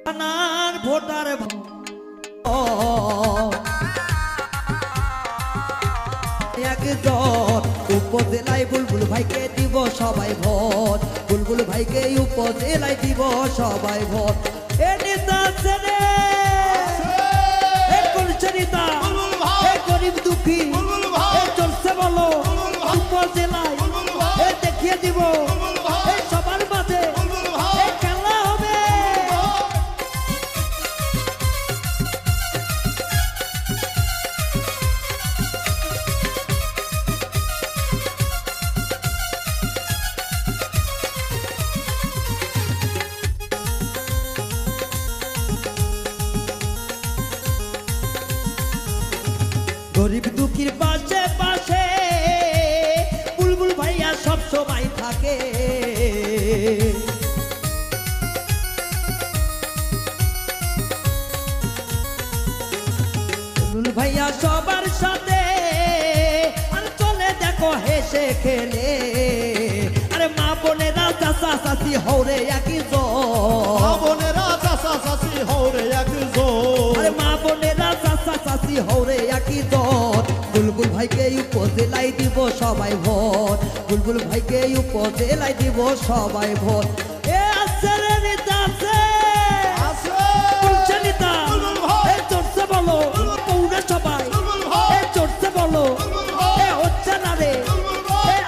নানান ভোটার একজন উপজেলায় বুলবুল ভাইকে দিব সবাই ভোট, বুলবুল ভাইকে উপজেলায় দিব সবাই ভোট। এ নেতা ছেলে নেতা গরিব দুঃখী চলছে বলো উপজেলায় দেখিয়ে দিব সবার মাঝে খেলা হবে। গরিব দুঃখীর পাশে পাশে বুলবুল ভাইয়া সব সময় থাকে। বুলবুল ভাইয়া সবার সাথে আর চলে দেখো হেসে খেলে। আরে মা বোনেরা চাচা চাচি হৌরে একই জোর, মা বোনেরা চাচা চাচি হৌরে একই জোর, আরে মা বোনেরা চাচা চাচি হৌরে একই জোর। বুলবুল ভাইকে উপজেলায় দিব সবাই ভোট, বুলবুল ভাইকে উপজেলায় দিব সবাই ভোট। এ আছে রে নেতা আছে নেতা চড়ছে বলো পৌনে সবাই চড়ছে বলো হচ্ছে না রে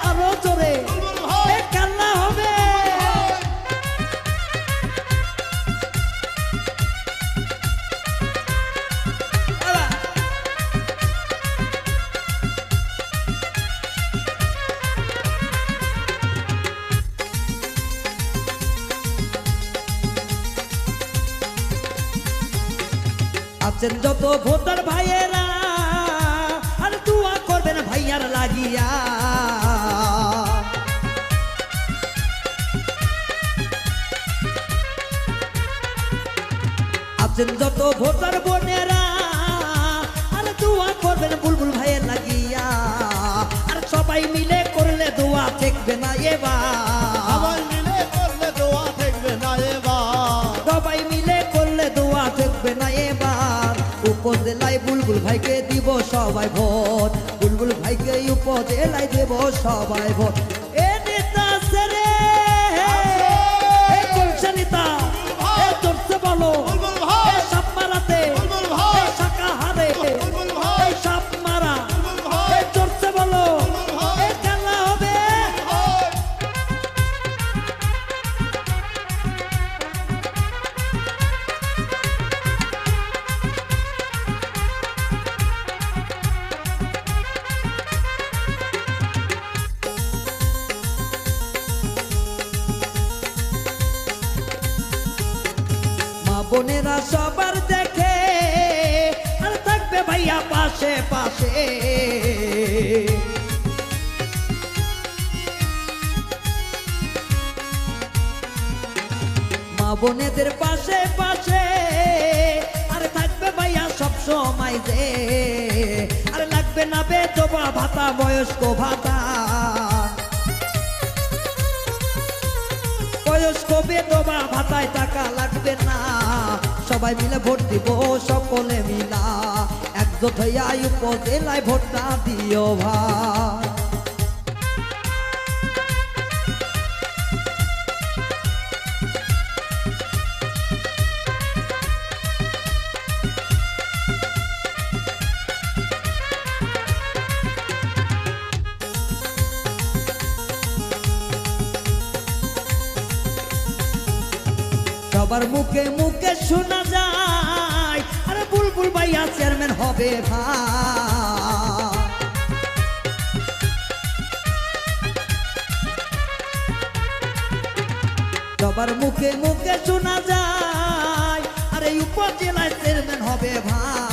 আরো জোরে খেলা হবে। আছেন যত ভোটার ভাইয়েরা আর দোয়া করবেন ভাইয়ার লাগিয়া। আছেন যত ভোটার বোনেরা আর দোয়া করবেন বুলবুল ভাইয়ের লাগিয়া। আর সবাই মিলে করলে দোয়া দেখবে না এবার, সবাই মিলে করলে দোয়া দেখবে না এবার, সবাই মিলে করলে দোয়া দেখবে না এবার। উপজেলায় বুলবুল ভাইকে দিব সবাই ভোট, বুলবুল ভাইকে উপজেলায় দেব সবাই ভোট। এ নেতা ছেলে চলছে নেতা চলছে বলো সাপ মারাতে শাখা হারে সাপ মারা চলছে বলো খেলা হবে। বোনেরা সবার দেখে আর থাকবে ভাইয়া পাশে পাশে। মা বোনেদের পাশে পাশে আর থাকবে ভাইয়া সব সময় যে। আর লাগবে না বেতবা ভাতা বয়স্ক ভাতা, বয়স্ক বেতবা ভাতায় টাকা লাগবে না। সবাই মিলে ভোট দিব সকলে মিলা, একজোট হইয়া উপজেলায় ভোটটা দিও ভাই। সবার মুখে মুখে শোনা যায় আরে বুলবুল ভাইয়া চেয়ারম্যান হবে ভাই। সবার মুখে মুখে শোনা যায় আরে উপজেলায় চেয়ারম্যান হবে ভাই।